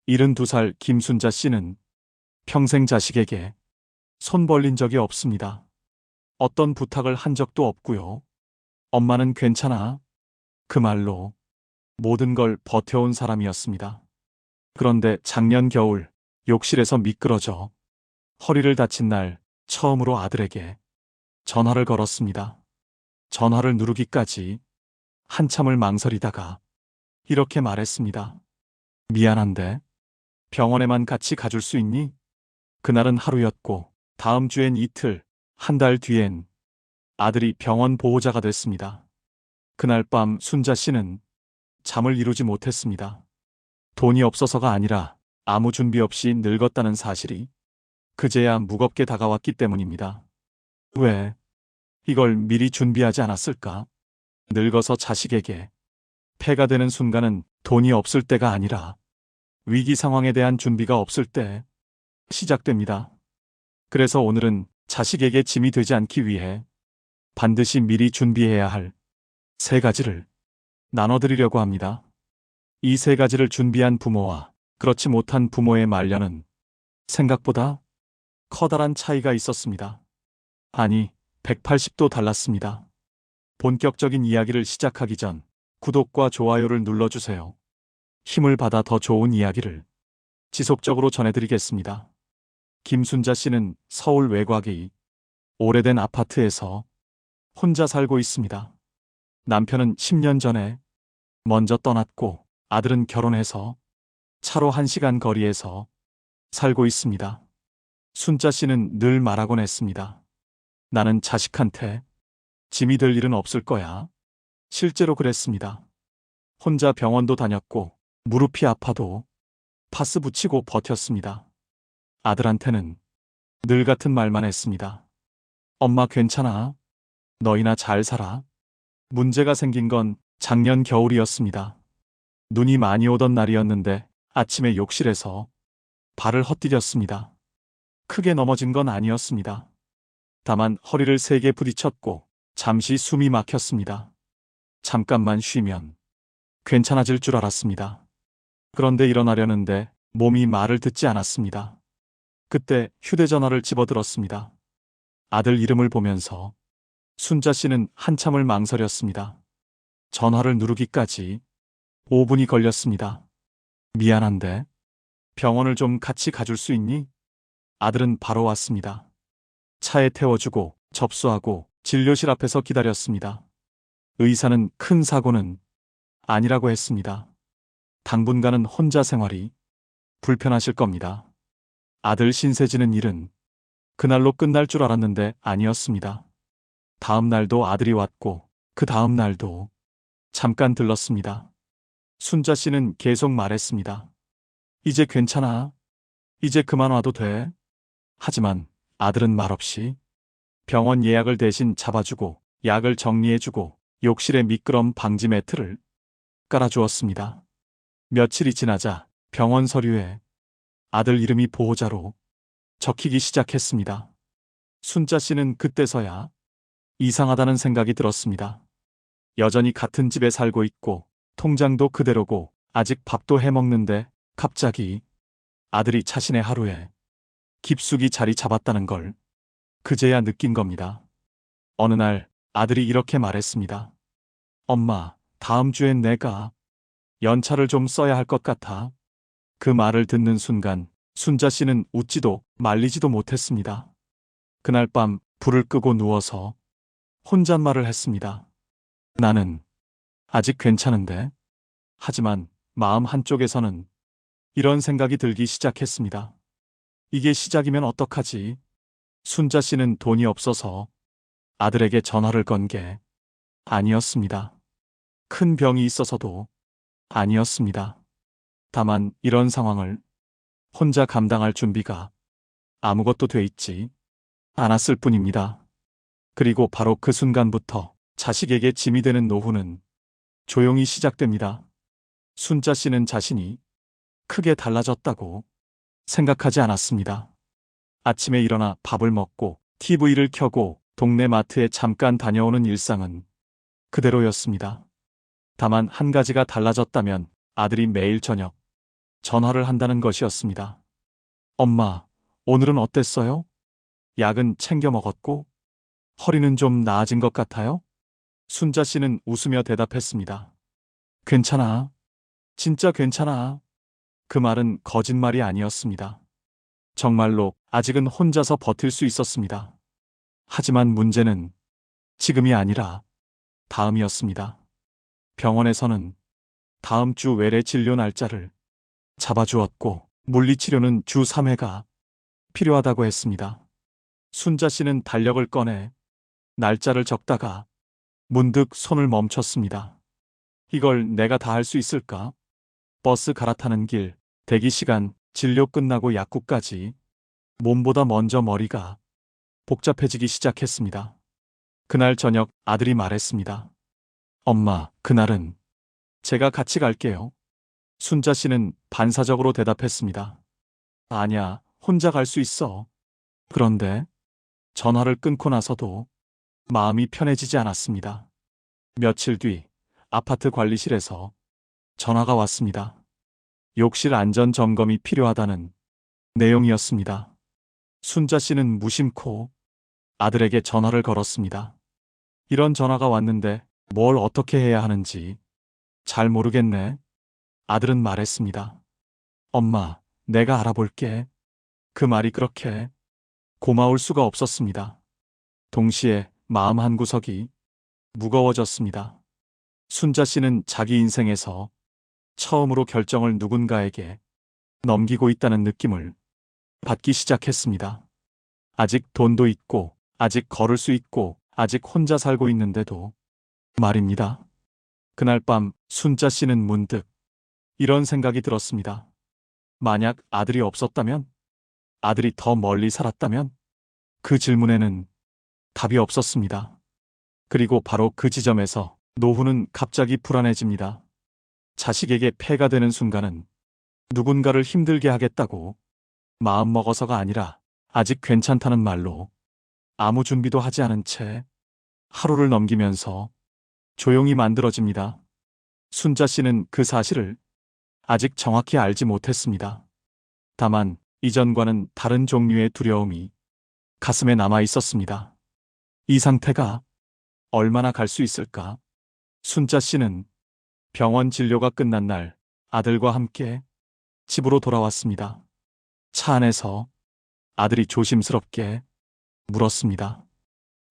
72살 김순자 씨는 평생 자식에게 손 벌린 적이 없습니다. 어떤 부탁을 한 적도 없고요. 엄마는 괜찮아. 그 말로 모든 걸 버텨온 사람이었습니다. 그런데 작년 겨울 욕실에서 미끄러져 허리를 다친 날 처음으로 아들에게 전화를 걸었습니다. 전화를 누르기까지 한참을 망설이다가 이렇게 말했습니다. 미안한데 병원에만 같이 가줄 수 있니? 그날은 하루였고 다음 주엔 이틀, 한 달 뒤엔 아들이 병원 보호자가 됐습니다. 그날 밤 순자 씨는 잠을 이루지 못했습니다. 돈이 없어서가 아니라 아무 준비 없이 늙었다는 사실이 그제야 무겁게 다가왔기 때문입니다. 왜 이걸 미리 준비하지 않았을까? 늙어서 자식에게 폐가 되는 순간은 돈이 없을 때가 아니라 위기 상황에 대한 준비가 없을 때 시작됩니다. 그래서 오늘은 자식에게 짐이 되지 않기 위해 반드시 미리 준비해야 할 세 가지를 나눠드리려고 합니다. 이 세 가지를 준비한 부모와 그렇지 못한 부모의 말년은 생각보다 커다란 차이가 있었습니다. 아니, 180도 달랐습니다. 본격적인 이야기를 시작하기 전 구독과 좋아요를 눌러주세요. 힘을 받아 더 좋은 이야기를 지속적으로 전해드리겠습니다. 김순자 씨는 서울 외곽의 오래된 아파트에서 혼자 살고 있습니다. 남편은 10년 전에 먼저 떠났고 아들은 결혼해서 차로 1시간 거리에서 살고 있습니다. 순자 씨는 늘 말하곤 했습니다. 나는 자식한테 짐이 될 일은 없을 거야. 실제로 그랬습니다. 혼자 병원도 다녔고 무릎이 아파도 파스 붙이고 버텼습니다. 아들한테는 늘 같은 말만 했습니다. 엄마 괜찮아. 너희나 잘 살아. 문제가 생긴 건 작년 겨울이었습니다. 눈이 많이 오던 날이었는데 아침에 욕실에서 발을 헛디뎠습니다. 크게 넘어진 건 아니었습니다. 다만 허리를 세게 부딪혔고 잠시 숨이 막혔습니다. 잠깐만 쉬면 괜찮아질 줄 알았습니다. 그런데 일어나려는데 몸이 말을 듣지 않았습니다. 그때 휴대전화를 집어들었습니다. 아들 이름을 보면서 순자 씨는 한참을 망설였습니다. 전화를 누르기까지 5분이 걸렸습니다. 미안한데 병원을 좀 같이 가줄 수 있니? 아들은 바로 왔습니다. 차에 태워주고 접수하고 진료실 앞에서 기다렸습니다. 의사는 큰 사고는 아니라고 했습니다. 당분간은 혼자 생활이 불편하실 겁니다. 아들 신세지는 일은 그날로 끝날 줄 알았는데 아니었습니다. 다음 날도 아들이 왔고 그 다음 날도 잠깐 들렀습니다. 순자 씨는 계속 말했습니다. 이제 괜찮아. 이제 그만 와도 돼. 하지만 아들은 말없이 병원 예약을 대신 잡아주고 약을 정리해주고 욕실에 미끄럼 방지 매트를 깔아주었습니다. 며칠이 지나자 병원 서류에 아들 이름이 보호자로 적히기 시작했습니다. 순자 씨는 그때서야 이상하다는 생각이 들었습니다. 여전히 같은 집에 살고 있고 통장도 그대로고 아직 밥도 해먹는데 갑자기 아들이 자신의 하루에 깊숙이 자리 잡았다는 걸 그제야 느낀 겁니다. 어느 날 아들이 이렇게 말했습니다. 엄마, 다음 주엔 내가 연차를 좀 써야 할 것 같아. 그 말을 듣는 순간 순자 씨는 웃지도 말리지도 못했습니다. 그날 밤 불을 끄고 누워서 혼잣말을 했습니다. 나는 아직 괜찮은데. 하지만 마음 한쪽에서는 이런 생각이 들기 시작했습니다. 이게 시작이면 어떡하지? 순자 씨는 돈이 없어서 아들에게 전화를 건 게 아니었습니다. 큰 병이 있어서도 아니었습니다. 다만 이런 상황을 혼자 감당할 준비가 아무것도 돼 있지 않았을 뿐입니다. 그리고 바로 그 순간부터 자식에게 짐이 되는 노후는 조용히 시작됩니다. 순자 씨는 자신이 크게 달라졌다고 생각하지 않았습니다. 아침에 일어나 밥을 먹고 TV를 켜고 동네 마트에 잠깐 다녀오는 일상은 그대로였습니다. 다만 한 가지가 달라졌다면 아들이 매일 저녁 전화를 한다는 것이었습니다. 엄마, 오늘은 어땠어요? 약은 챙겨 먹었고, 허리는 좀 나아진 것 같아요? 순자 씨는 웃으며 대답했습니다. 괜찮아. 진짜 괜찮아. 그 말은 거짓말이 아니었습니다. 정말로 아직은 혼자서 버틸 수 있었습니다. 하지만 문제는 지금이 아니라 다음이었습니다. 병원에서는 다음 주 외래 진료 날짜를 잡아주었고, 물리치료는 주 3회가 필요하다고 했습니다. 순자 씨는 달력을 꺼내 날짜를 적다가 문득 손을 멈췄습니다. 이걸 내가 다 할 수 있을까? 버스 갈아타는 길, 대기 시간, 진료 끝나고 약국까지 몸보다 먼저 머리가 복잡해지기 시작했습니다. 그날 저녁 아들이 말했습니다. 엄마, 그날은 제가 같이 갈게요. 순자 씨는 반사적으로 대답했습니다. 아냐, 혼자 갈 수 있어. 그런데 전화를 끊고 나서도 마음이 편해지지 않았습니다. 며칠 뒤 아파트 관리실에서 전화가 왔습니다. 욕실 안전 점검이 필요하다는 내용이었습니다. 순자 씨는 무심코 아들에게 전화를 걸었습니다. 이런 전화가 왔는데 뭘 어떻게 해야 하는지 잘 모르겠네. 아들은 말했습니다. 엄마, 내가 알아볼게. 그 말이 그렇게 고마울 수가 없었습니다. 동시에 마음 한구석이 무거워졌습니다. 순자 씨는 자기 인생에서 처음으로 결정을 누군가에게 넘기고 있다는 느낌을 받기 시작했습니다. 아직 돈도 있고, 아직 걸을 수 있고, 아직 혼자 살고 있는데도 말입니다. 그날 밤 순자 씨는 문득 이런 생각이 들었습니다. 만약 아들이 없었다면? 아들이 더 멀리 살았다면? 그 질문에는 답이 없었습니다. 그리고 바로 그 지점에서 노후는 갑자기 불안해집니다. 자식에게 폐가 되는 순간은 누군가를 힘들게 하겠다고 마음먹어서가 아니라 아직 괜찮다는 말로 아무 준비도 하지 않은 채 하루를 넘기면서 조용히 만들어집니다. 순자 씨는 그 사실을 아직 정확히 알지 못했습니다. 다만 이전과는 다른 종류의 두려움이 가슴에 남아 있었습니다. 이 상태가 얼마나 갈 수 있을까? 순자 씨는 병원 진료가 끝난 날 아들과 함께 집으로 돌아왔습니다. 차 안에서 아들이 조심스럽게 물었습니다.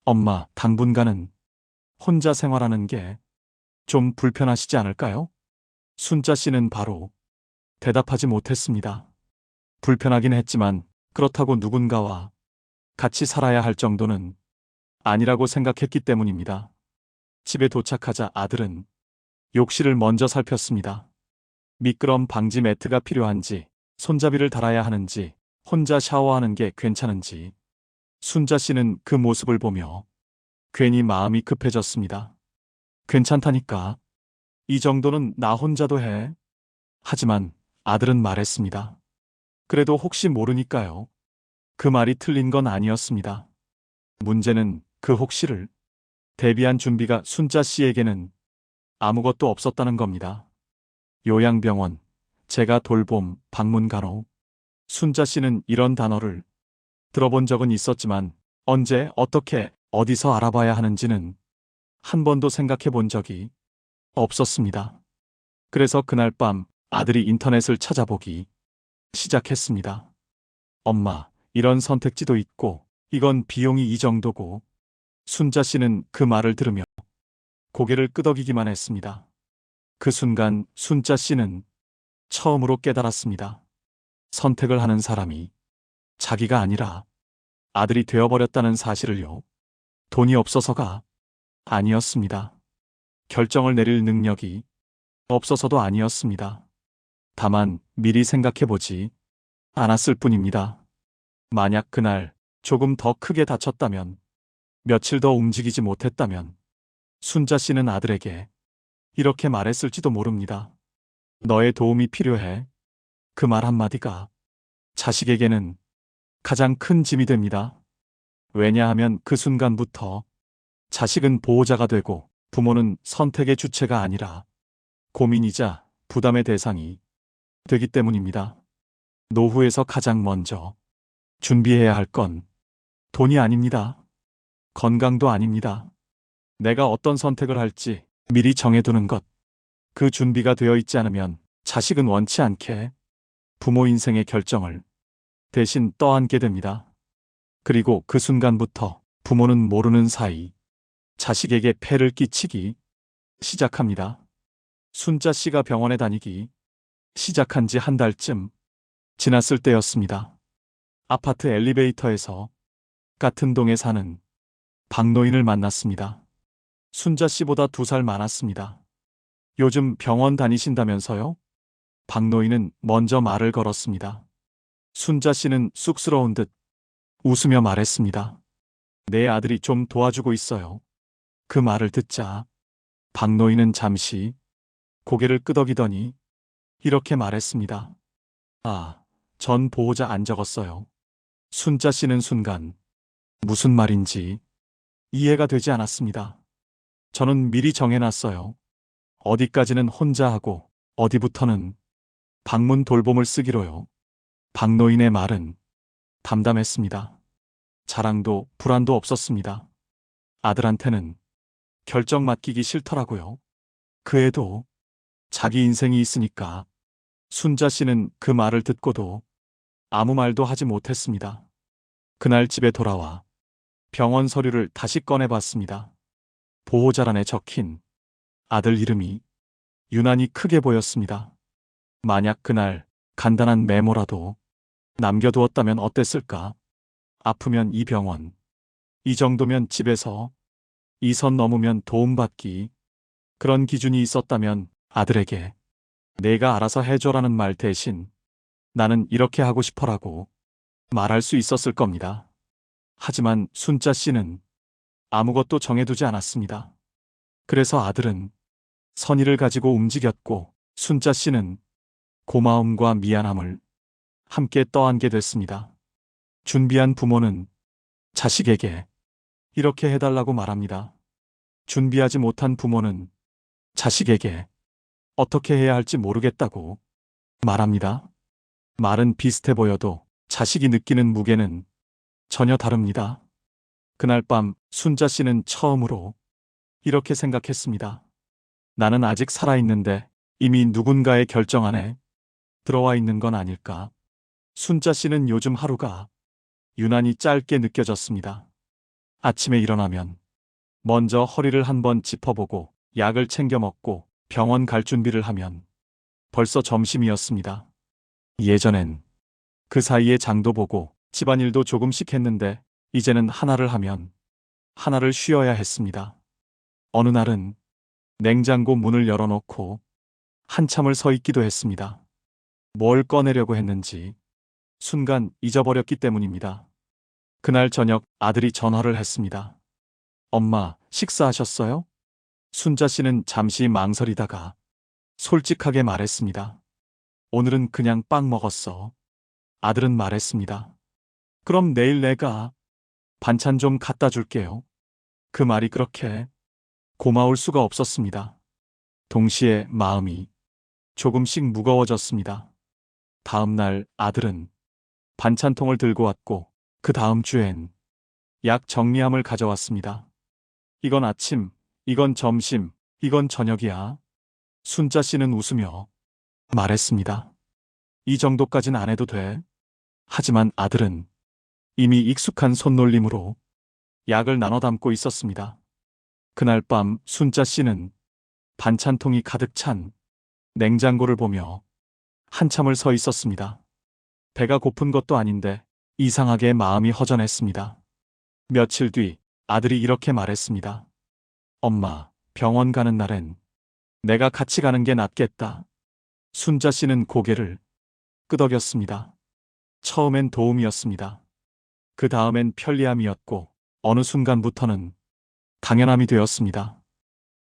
엄마, 당분간은 혼자 생활하는 게 좀 불편하시지 않을까요? 순자 씨는 바로 대답하지 못했습니다. 불편하긴 했지만 그렇다고 누군가와 같이 살아야 할 정도는 아니라고 생각했기 때문입니다. 집에 도착하자 아들은 욕실을 먼저 살폈습니다. 미끄럼 방지 매트가 필요한지, 손잡이를 달아야 하는지, 혼자 샤워하는 게 괜찮은지. 순자 씨는 그 모습을 보며 괜히 마음이 급해졌습니다. 괜찮다니까. 이 정도는 나 혼자도 해. 하지만 아들은 말했습니다. 그래도 혹시 모르니까요. 그 말이 틀린 건 아니었습니다. 문제는 그 혹시를 대비한 준비가 순자 씨에게는 아무것도 없었다는 겁니다. 요양병원, 제가 돌봄, 방문간호. 순자 씨는 이런 단어를 들어본 적은 있었지만 언제, 어떻게, 어디서 알아봐야 하는지는 한 번도 생각해 본 적이 없었습니다. 그래서 그날 밤 아들이 인터넷을 찾아보기 시작했습니다. 엄마, 이런 선택지도 있고, 이건 비용이 이 정도고. 순자 씨는 그 말을 들으며 고개를 끄덕이기만 했습니다. 그 순간 순자 씨는 처음으로 깨달았습니다. 선택을 하는 사람이 자기가 아니라 아들이 되어버렸다는 사실을요. 돈이 없어서가 아니었습니다. 결정을 내릴 능력이 없어서도 아니었습니다. 다만 미리 생각해보지 않았을 뿐입니다. 만약 그날 조금 더 크게 다쳤다면, 며칠 더 움직이지 못했다면 순자 씨는 아들에게 이렇게 말했을지도 모릅니다. 너의 도움이 필요해. 그 말 한마디가 자식에게는 가장 큰 짐이 됩니다. 왜냐하면 그 순간부터 자식은 보호자가 되고 부모는 선택의 주체가 아니라 고민이자 부담의 대상이 되기 때문입니다. 노후에서 가장 먼저 준비해야 할 건 돈이 아닙니다. 건강도 아닙니다. 내가 어떤 선택을 할지 미리 정해두는 것. 그 준비가 되어 있지 않으면 자식은 원치 않게 부모 인생의 결정을 대신 떠안게 됩니다. 그리고 그 순간부터 부모는 모르는 사이 자식에게 폐를 끼치기 시작합니다. 순자 씨가 병원에 다니기 시작한 지 한 달쯤 지났을 때였습니다. 아파트 엘리베이터에서 같은 동에 사는 박노인을 만났습니다. 순자 씨보다 2살 많았습니다. 요즘 병원 다니신다면서요? 박노인은 먼저 말을 걸었습니다. 순자 씨는 쑥스러운 듯 웃으며 말했습니다. 내 아들이 좀 도와주고 있어요. 그 말을 듣자 박노인은 잠시 고개를 끄덕이더니 이렇게 말했습니다. 아, 전 보호자 안 적었어요. 순자 씨는 순간 무슨 말인지 이해가 되지 않았습니다. 저는 미리 정해놨어요. 어디까지는 혼자 하고 어디부터는 방문 돌봄을 쓰기로요. 박노인의 말은 담담했습니다. 자랑도 불안도 없었습니다. 아들한테는 결정 맡기기 싫더라고요. 그 애도 자기 인생이 있으니까. 순자 씨는 그 말을 듣고도 아무 말도 하지 못했습니다. 그날 집에 돌아와 병원 서류를 다시 꺼내봤습니다. 보호자란에 적힌 아들 이름이 유난히 크게 보였습니다. 만약 그날 간단한 메모라도 남겨두었다면 어땠을까? 아프면 이 병원, 이 정도면 집에서, 이 선 넘으면 도움받기. 그런 기준이 있었다면 아들에게 내가 알아서 해줘라는 말 대신 나는 이렇게 하고 싶어라고 말할 수 있었을 겁니다. 하지만 순자 씨는 아무것도 정해두지 않았습니다. 그래서 아들은 선의를 가지고 움직였고 순자 씨는 고마움과 미안함을 함께 떠안게 됐습니다. 준비한 부모는 자식에게 이렇게 해달라고 말합니다. 준비하지 못한 부모는 자식에게 어떻게 해야 할지 모르겠다고 말합니다. 말은 비슷해 보여도 자식이 느끼는 무게는 전혀 다릅니다. 그날 밤 순자 씨는 처음으로 이렇게 생각했습니다. 나는 아직 살아있는데 이미 누군가의 결정 안에 들어와 있는 건 아닐까. 순자 씨는 요즘 하루가 유난히 짧게 느껴졌습니다. 아침에 일어나면 먼저 허리를 한번 짚어보고 약을 챙겨 먹고 병원 갈 준비를 하면 벌써 점심이었습니다. 예전엔 그 사이에 장도 보고 집안일도 조금씩 했는데 이제는 하나를 하면 하나를 쉬어야 했습니다. 어느 날은 냉장고 문을 열어놓고 한참을 서 있기도 했습니다. 뭘 꺼내려고 했는지 순간 잊어버렸기 때문입니다. 그날 저녁 아들이 전화를 했습니다. 엄마, 식사하셨어요? 순자 씨는 잠시 망설이다가 솔직하게 말했습니다. 오늘은 그냥 빵 먹었어. 아들은 말했습니다. 그럼 내일 내가 반찬 좀 갖다 줄게요. 그 말이 그렇게 고마울 수가 없었습니다. 동시에 마음이 조금씩 무거워졌습니다. 다음 날 아들은 반찬통을 들고 왔고 그 다음 주엔 약 정리함을 가져왔습니다. 이건 아침, 이건 점심, 이건 저녁이야. 순자 씨는 웃으며 말했습니다. 이 정도까진 안 해도 돼. 하지만 아들은 이미 익숙한 손놀림으로 약을 나눠 담고 있었습니다. 그날 밤 순자 씨는 반찬통이 가득 찬 냉장고를 보며 한참을 서 있었습니다. 배가 고픈 것도 아닌데 이상하게 마음이 허전했습니다. 며칠 뒤 아들이 이렇게 말했습니다. 엄마, 병원 가는 날엔 내가 같이 가는 게 낫겠다. 순자 씨는 고개를 끄덕였습니다. 처음엔 도움이었습니다. 그 다음엔 편리함이었고 어느 순간부터는 당연함이 되었습니다.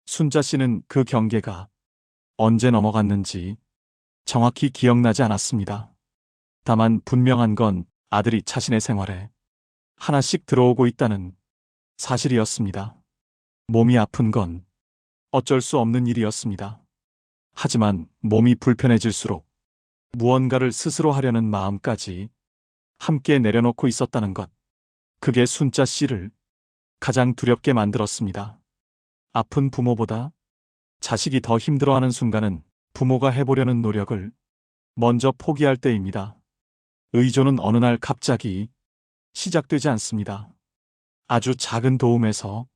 순자 씨는 그 경계가 언제 넘어갔는지 정확히 기억나지 않았습니다. 다만 분명한 건 아들이 자신의 생활에 하나씩 들어오고 있다는 사실이었습니다. 몸이 아픈 건 어쩔 수 없는 일이었습니다. 하지만 몸이 불편해질수록 무언가를 스스로 하려는 마음까지 함께 내려놓고 있었다는 것. 그게 순자 씨를 가장 두렵게 만들었습니다. 아픈 부모보다 자식이 더 힘들어하는 순간은 부모가 해보려는 노력을 먼저 포기할 때입니다. 의존은 어느 날 갑자기 시작되지 않습니다. 아주 작은 도움에서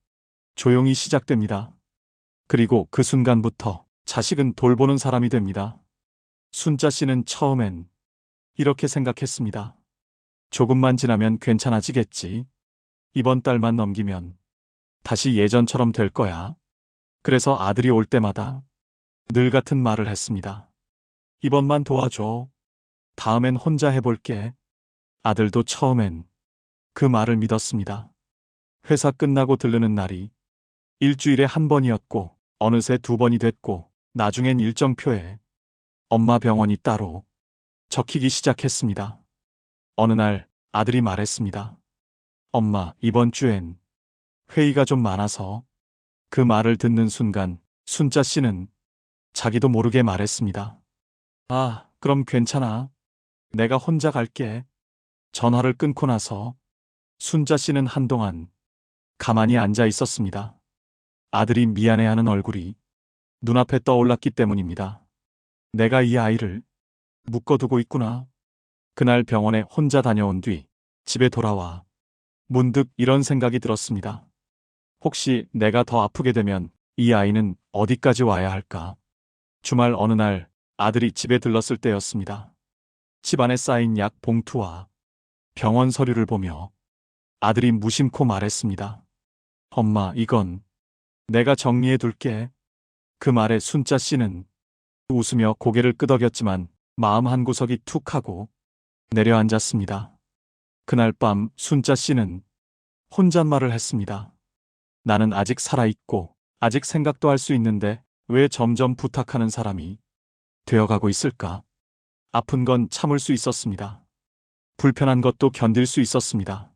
조용히 시작됩니다. 그리고 그 순간부터 자식은 돌보는 사람이 됩니다. 순자 씨는 처음엔 이렇게 생각했습니다. 조금만 지나면 괜찮아지겠지. 이번 달만 넘기면 다시 예전처럼 될 거야. 그래서 아들이 올 때마다 늘 같은 말을 했습니다. 이번만 도와줘. 다음엔 혼자 해볼게. 아들도 처음엔 그 말을 믿었습니다. 회사 끝나고 들르는 날이 일주일에 한 번이었고 어느새 두 번이 됐고 나중엔 일정표에 엄마 병원이 따로 적히기 시작했습니다. 어느 날 아들이 말했습니다. 엄마, 이번 주엔 회의가 좀 많아서. 그 말을 듣는 순간 순자 씨는 자기도 모르게 말했습니다. 아, 그럼 괜찮아. 내가 혼자 갈게. 전화를 끊고 나서 순자 씨는 한동안 가만히 앉아 있었습니다. 아들이 미안해하는 얼굴이 눈앞에 떠올랐기 때문입니다. 내가 이 아이를 묶어두고 있구나. 그날 병원에 혼자 다녀온 뒤 집에 돌아와 문득 이런 생각이 들었습니다. 혹시 내가 더 아프게 되면 이 아이는 어디까지 와야 할까? 주말 어느 날 아들이 집에 들렀을 때였습니다. 집안에 쌓인 약 봉투와 병원 서류를 보며 아들이 무심코 말했습니다. 엄마, 이건 내가 정리해 둘게. 그 말에 순자 씨는 웃으며 고개를 끄덕였지만 마음 한구석이 툭 하고 내려앉았습니다. 그날 밤 순자 씨는 혼잣말을 했습니다. 나는 아직 살아있고 아직 생각도 할 수 있는데 왜 점점 부탁하는 사람이 되어가고 있을까? 아픈 건 참을 수 있었습니다. 불편한 것도 견딜 수 있었습니다.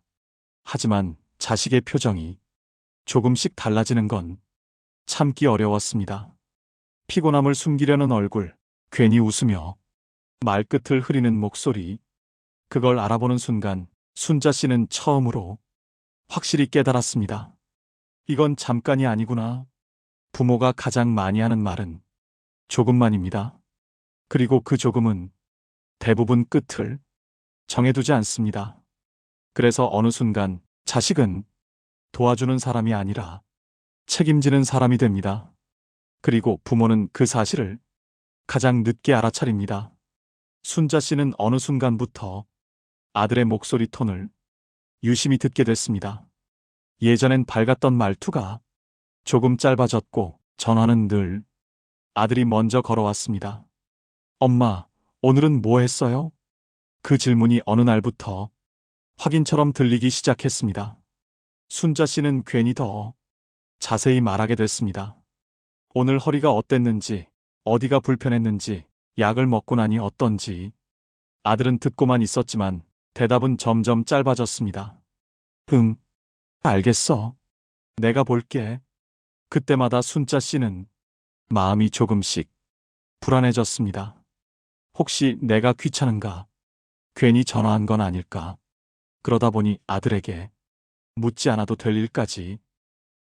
하지만 자식의 표정이 조금씩 달라지는 건 참기 어려웠습니다. 피곤함을 숨기려는 얼굴, 괜히 웃으며 말끝을 흐리는 목소리. 그걸 알아보는 순간 순자 씨는 처음으로 확실히 깨달았습니다. 이건 잠깐이 아니구나. 부모가 가장 많이 하는 말은 조금만입니다. 그리고 그 조금은 대부분 끝을 정해두지 않습니다. 그래서 어느 순간 자식은 도와주는 사람이 아니라 책임지는 사람이 됩니다. 그리고 부모는 그 사실을 가장 늦게 알아차립니다. 순자 씨는 어느 순간부터 아들의 목소리 톤을 유심히 듣게 됐습니다. 예전엔 밝았던 말투가 조금 짧아졌고 전화는 늘 아들이 먼저 걸어왔습니다. 엄마, 오늘은 뭐 했어요? 그 질문이 어느 날부터 확인처럼 들리기 시작했습니다. 순자 씨는 괜히 더 자세히 말하게 됐습니다. 오늘 허리가 어땠는지, 어디가 불편했는지, 약을 먹고 나니 어떤지. 아들은 듣고만 있었지만 대답은 점점 짧아졌습니다. 알겠어. 내가 볼게. 그때마다 순자 씨는 마음이 조금씩 불안해졌습니다. 혹시 내가 귀찮은가? 괜히 전화한 건 아닐까? 그러다 보니 아들에게 묻지 않아도 될 일까지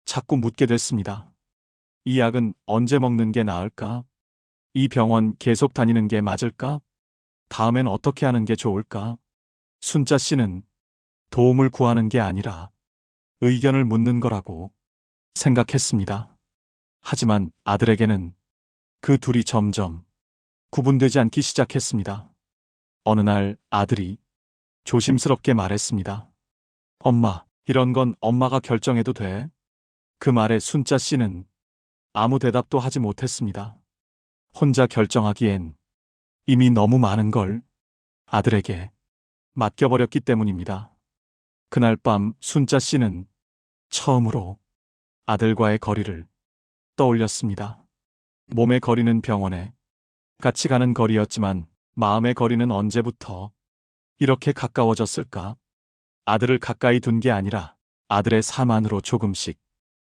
자꾸 묻게 됐습니다. 이 약은 언제 먹는 게 나을까? 이 병원 계속 다니는 게 맞을까? 다음엔 어떻게 하는 게 좋을까? 순자 씨는 도움을 구하는 게 아니라 의견을 묻는 거라고 생각했습니다. 하지만 아들에게는 그 둘이 점점 구분되지 않기 시작했습니다. 어느 날 아들이 조심스럽게 말했습니다. 엄마, 이런 건 엄마가 결정해도 돼? 그 말에 순자 씨는 아무 대답도 하지 못했습니다. 혼자 결정하기엔 이미 너무 많은 걸 아들에게 맡겨버렸기 때문입니다. 그날 밤 순자 씨는 처음으로 아들과의 거리를 떠올렸습니다. 몸의 거리는 병원에 같이 가는 거리였지만 마음의 거리는 언제부터 이렇게 가까워졌을까? 아들을 가까이 둔 게 아니라 아들의 삶 안으로 조금씩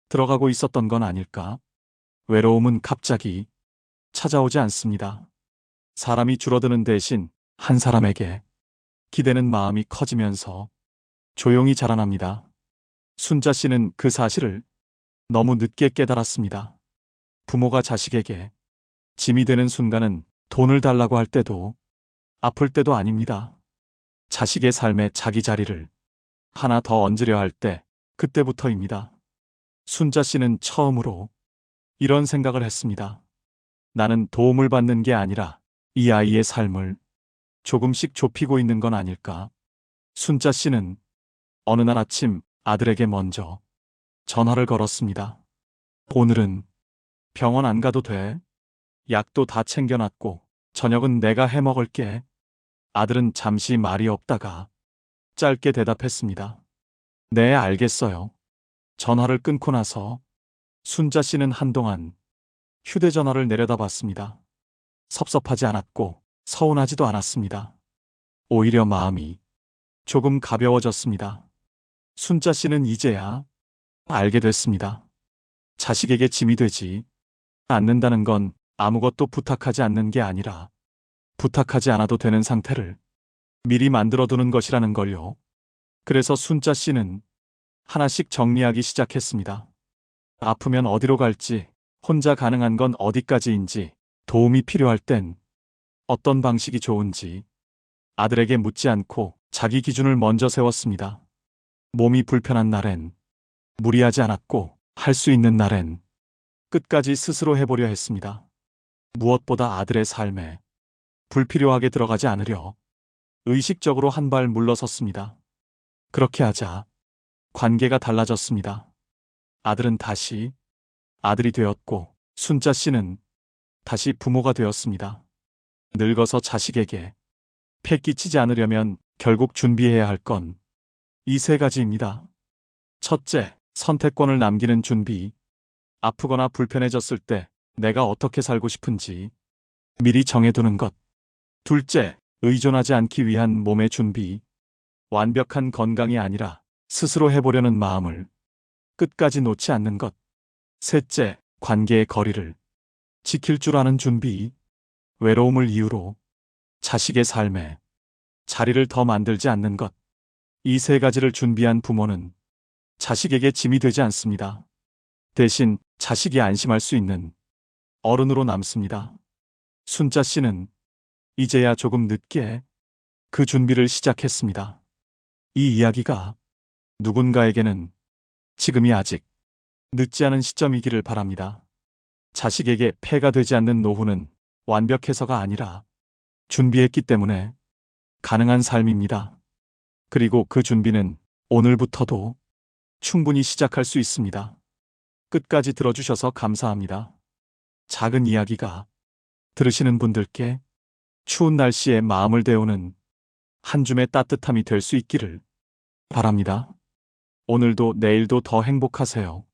들어가고 있었던 건 아닐까? 외로움은 갑자기 찾아오지 않습니다. 사람이 줄어드는 대신 한 사람에게 기대는 마음이 커지면서 조용히 자라납니다. 순자 씨는 그 사실을 너무 늦게 깨달았습니다. 부모가 자식에게 짐이 되는 순간은 돈을 달라고 할 때도 아플 때도 아닙니다. 자식의 삶에 자기 자리를 하나 더 얹으려 할 때 그때부터입니다. 순자 씨는 처음으로 이런 생각을 했습니다. 나는 도움을 받는 게 아니라 이 아이의 삶을 조금씩 좁히고 있는 건 아닐까. 순자 씨는 어느 날 아침 아들에게 먼저 전화를 걸었습니다. 오늘은 병원 안 가도 돼. 약도 다 챙겨놨고 저녁은 내가 해 먹을게. 아들은 잠시 말이 없다가 짧게 대답했습니다. 네, 알겠어요. 전화를 끊고 나서 순자 씨는 한동안 휴대전화를 내려다봤습니다. 섭섭하지 않았고 서운하지도 않았습니다. 오히려 마음이 조금 가벼워졌습니다. 순자 씨는 이제야 알게 됐습니다. 자식에게 짐이 되지 않는다는 건 아무것도 부탁하지 않는 게 아니라 부탁하지 않아도 되는 상태를 미리 만들어두는 것이라는 걸요. 그래서 순자 씨는 하나씩 정리하기 시작했습니다. 아프면 어디로 갈지, 혼자 가능한 건 어디까지인지, 도움이 필요할 땐 어떤 방식이 좋은지 아들에게 묻지 않고 자기 기준을 먼저 세웠습니다. 몸이 불편한 날엔 무리하지 않았고 할 수 있는 날엔 끝까지 스스로 해보려 했습니다. 무엇보다 아들의 삶에 불필요하게 들어가지 않으려 의식적으로 한 발 물러섰습니다. 그렇게 하자 관계가 달라졌습니다. 아들은 다시 아들이 되었고 순자 씨는 다시 부모가 되었습니다. 늙어서 자식에게 패 끼치지 않으려면 결국 준비해야 할 건 이 세 가지입니다. 첫째, 선택권을 남기는 준비. 아프거나 불편해졌을 때 내가 어떻게 살고 싶은지 미리 정해두는 것. 둘째, 의존하지 않기 위한 몸의 준비. 완벽한 건강이 아니라 스스로 해보려는 마음을 끝까지 놓지 않는 것. 셋째, 관계의 거리를 지킬 줄 아는 준비. 외로움을 이유로 자식의 삶에 자리를 더 만들지 않는 것. 이 세 가지를 준비한 부모는 자식에게 짐이 되지 않습니다. 대신 자식이 안심할 수 있는 어른으로 남습니다. 순자 씨는 이제야 조금 늦게 그 준비를 시작했습니다. 이 이야기가 누군가에게는 지금이 아직 늦지 않은 시점이기를 바랍니다. 자식에게 폐가 되지 않는 노후는 완벽해서가 아니라 준비했기 때문에 가능한 삶입니다. 그리고 그 준비는 오늘부터도 충분히 시작할 수 있습니다. 끝까지 들어주셔서 감사합니다. 작은 이야기가 들으시는 분들께 추운 날씨에 마음을 데우는 한 줌의 따뜻함이 될 수 있기를 바랍니다. 오늘도 내일도 더 행복하세요.